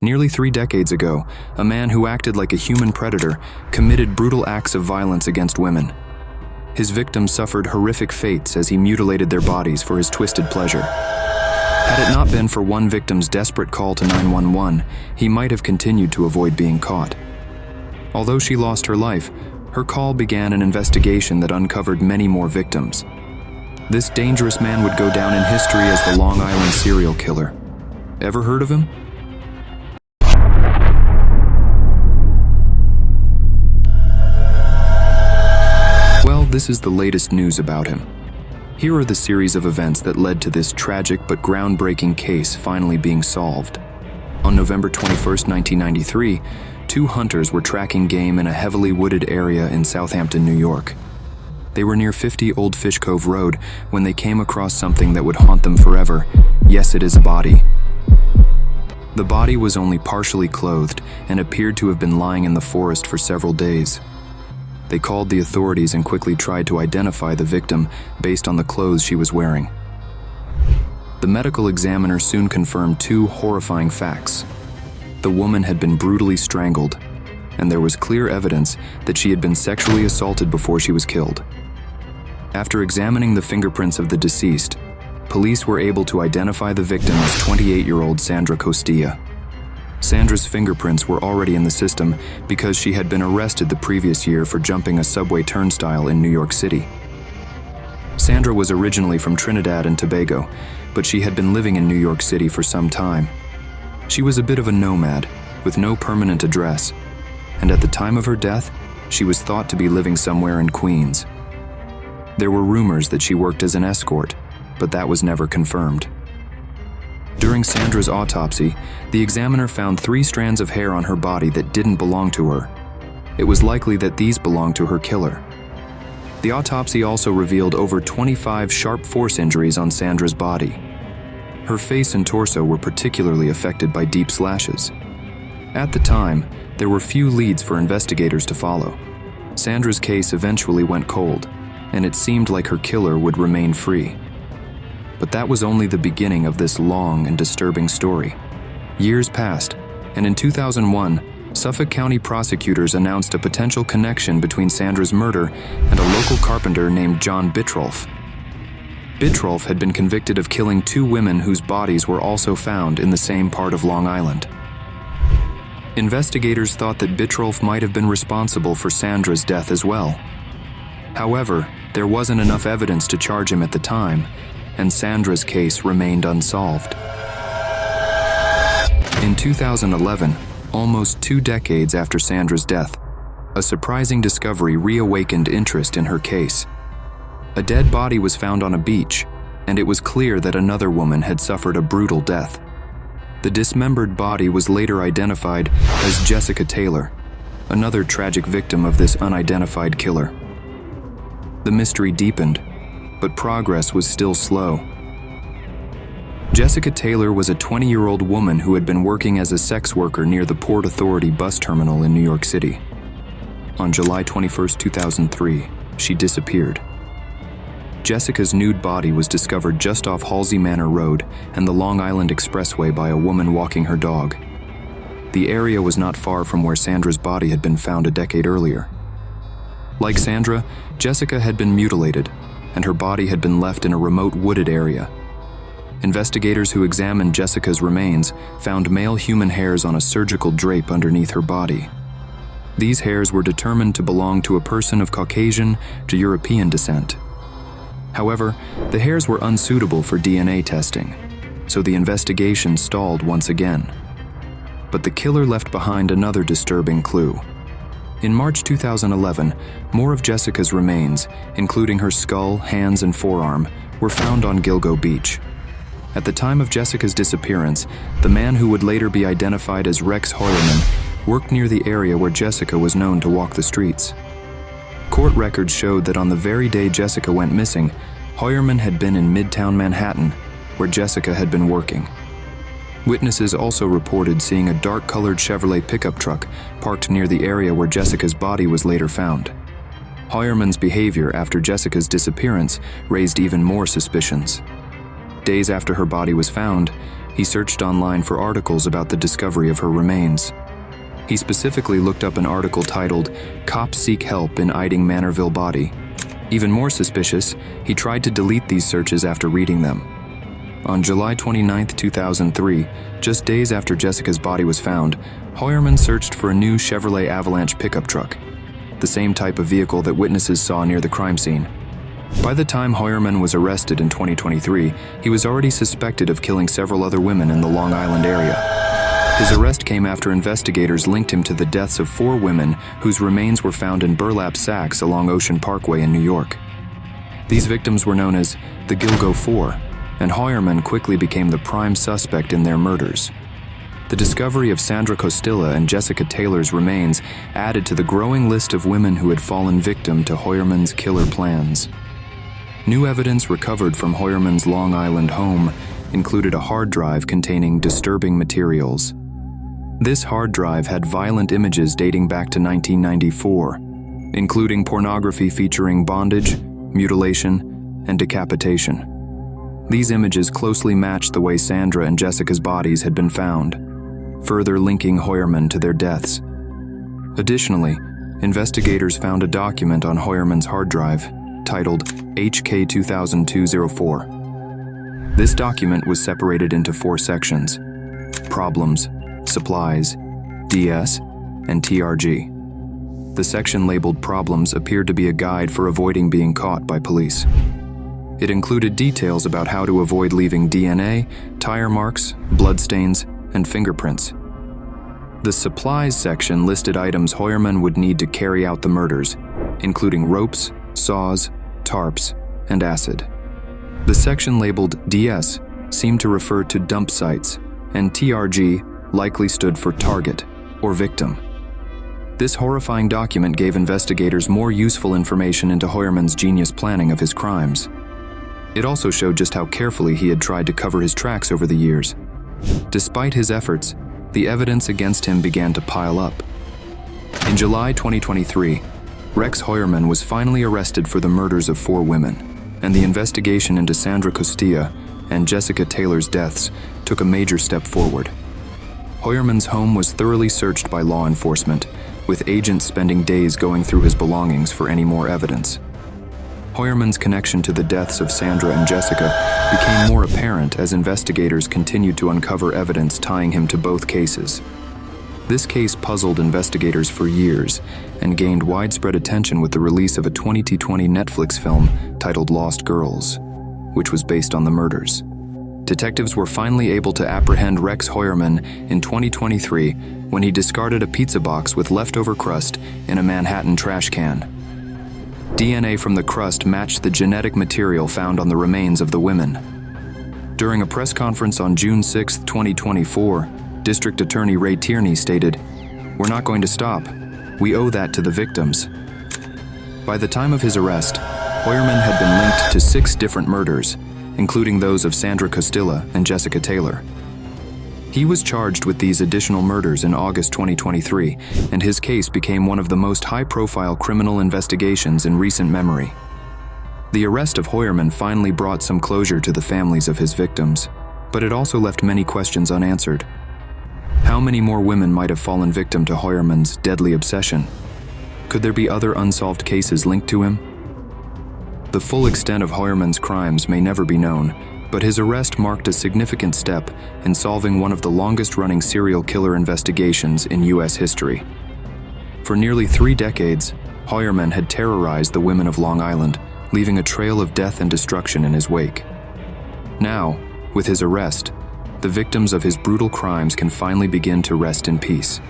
Nearly 3 decades ago, a man who acted like a human predator committed brutal acts of violence against women. His victims suffered horrific fates as he mutilated their bodies for his twisted pleasure. Had it not been for one victim's desperate call to 911, he might have continued to avoid being caught. Although she lost her life, her call began an investigation that uncovered many more victims. This dangerous man would go down in history as the Long Island serial killer. Ever heard of him? Well, this is the latest news about him. Here are the series of events that led to this tragic but groundbreaking case finally being solved. On November 21, 1993, 2 hunters were tracking game in a heavily wooded area in Southampton, New York. They were near 50 Old Fish Cove Road when they came across something that would haunt them forever. Yes, it is a body. The body was only partially clothed and appeared to have been lying in the forest for several days. They called the authorities and quickly tried to identify the victim based on the clothes she was wearing. The medical examiner soon confirmed 2 horrifying facts. The woman had been brutally strangled, and there was clear evidence that she had been sexually assaulted before she was killed. After examining the fingerprints of the deceased, police were able to identify the victim as 28-year-old Sandra Costilla. Sandra's fingerprints were already in the system because she had been arrested the previous year for jumping a subway turnstile in New York City. Sandra was originally from Trinidad and Tobago, but she had been living in New York City for some time. She was a bit of a nomad, with no permanent address, and at the time of her death, she was thought to be living somewhere in Queens. There were rumors that she worked as an escort, but that was never confirmed. During Sandra's autopsy, the examiner found 3 strands of hair on her body that didn't belong to her. It was likely that these belonged to her killer. The autopsy also revealed over 25 sharp force injuries on Sandra's body. Her face and torso were particularly affected by deep slashes. At the time, there were few leads for investigators to follow. Sandra's case eventually went cold, and it seemed like her killer would remain free. But that was only the beginning of this long and disturbing story. Years passed, and in 2001, Suffolk County prosecutors announced a potential connection between Sandra's murder and a local carpenter named John Bittrolff. Bittrolff had been convicted of killing 2 women whose bodies were also found in the same part of Long Island. Investigators thought that Bittrolff might have been responsible for Sandra's death as well. However, there wasn't enough evidence to charge him at the time, and Sandra's case remained unsolved. In 2011, almost 2 decades after Sandra's death, a surprising discovery reawakened interest in her case. A dead body was found on a beach, and it was clear that another woman had suffered a brutal death. The dismembered body was later identified as Jessica Taylor, another tragic victim of this unidentified killer. The mystery deepened, but progress was still slow. Jessica Taylor was a 20-year-old woman who had been working as a sex worker near the Port Authority bus terminal in New York City. On July 21, 2003, she disappeared. Jessica's nude body was discovered just off Halsey Manor Road and the Long Island Expressway by a woman walking her dog. The area was not far from where Sandra's body had been found a decade earlier. Like Sandra, Jessica had been mutilated, and her body had been left in a remote wooded area. Investigators who examined Jessica's remains found male human hairs on a surgical drape underneath her body. These hairs were determined to belong to a person of Caucasian to European descent. However, the hairs were unsuitable for DNA testing, so the investigation stalled once again. But the killer left behind another disturbing clue. In March 2011, more of Jessica's remains, including her skull, hands, and forearm, were found on Gilgo Beach. At the time of Jessica's disappearance, the man who would later be identified as Rex Heuermann worked near the area where Jessica was known to walk the streets. Court records showed that on the very day Jessica went missing, Heuermann had been in Midtown Manhattan, where Jessica had been working. Witnesses also reported seeing a dark-colored Chevrolet pickup truck parked near the area where Jessica's body was later found. Heuermann's behavior after Jessica's disappearance raised even more suspicions. Days after her body was found, He searched online for articles about the discovery of her remains. He specifically looked up an article titled, "Cops Seek Help in Iding Manorville Body." Even more suspicious, he tried to delete these searches after reading them. On July 29, 2003, just days after Jessica's body was found, Heuermann searched for a new Chevrolet Avalanche pickup truck, the same type of vehicle that witnesses saw near the crime scene. By the time Heuermann was arrested in 2023, he was already suspected of killing several other women in the Long Island area. His arrest came after investigators linked him to the deaths of 4 women whose remains were found in burlap sacks along Ocean Parkway in New York. These victims were known as the Gilgo Four, and Heuermann quickly became the prime suspect in their murders. The discovery of Sandra Costilla and Jessica Taylor's remains added to the growing list of women who had fallen victim to Heuermann's killer plans. New evidence recovered from Heuermann's Long Island home included a hard drive containing disturbing materials. This hard drive had violent images dating back to 1994, including pornography featuring bondage, mutilation, and decapitation. These images closely matched the way Sandra and Jessica's bodies had been found, further linking Heuermann to their deaths. Additionally, investigators found a document on Heuermann's hard drive titled HK 2002-04. This document was separated into 4 sections: problems, supplies, DS, and TRG. The section labeled problems appeared to be a guide for avoiding being caught by police. It included details about how to avoid leaving DNA, tire marks, bloodstains, and fingerprints. The supplies section listed items Heuermann would need to carry out the murders, including ropes, saws, tarps, and acid. The section labeled DS seemed to refer to dump sites, and TRG likely stood for target or victim. This horrifying document gave investigators more useful information into Heuermann's genius planning of his crimes. It also showed just how carefully he had tried to cover his tracks over the years. Despite his efforts, the evidence against him began to pile up. In July 2023, Rex Heuermann was finally arrested for the murders of 4 women, and the investigation into Sandra Costilla and Jessica Taylor's deaths took a major step forward. Heuermann's home was thoroughly searched by law enforcement, with agents spending days going through his belongings for any more evidence. Heuermann's connection to the deaths of Sandra and Jessica became more apparent as investigators continued to uncover evidence tying him to both cases. This case puzzled investigators for years and gained widespread attention with the release of a 2020 Netflix film titled Lost Girls, which was based on the murders. Detectives were finally able to apprehend Rex Heuermann in 2023 when he discarded a pizza box with leftover crust in a Manhattan trash can. DNA from the crust matched the genetic material found on the remains of the women. During a press conference on June 6, 2024, District Attorney Ray Tierney stated, "We're not going to stop. We owe that to the victims." By the time of his arrest, Heuermann had been linked to 6 different murders, including those of Sandra Costilla and Jessica Taylor. He was charged with these additional murders in August 2023, and his case became one of the most high-profile criminal investigations in recent memory. The arrest of Heuermann finally brought some closure to the families of his victims, but it also left many questions unanswered. How many more women might have fallen victim to Heuermann's deadly obsession? Could there be other unsolved cases linked to him? The full extent of Heuermann's crimes may never be known, but his arrest marked a significant step in solving one of the longest-running serial killer investigations in U.S. history. For nearly 3 decades, Heuermann had terrorized the women of Long Island, leaving a trail of death and destruction in his wake. Now, with his arrest, the victims of his brutal crimes can finally begin to rest in peace.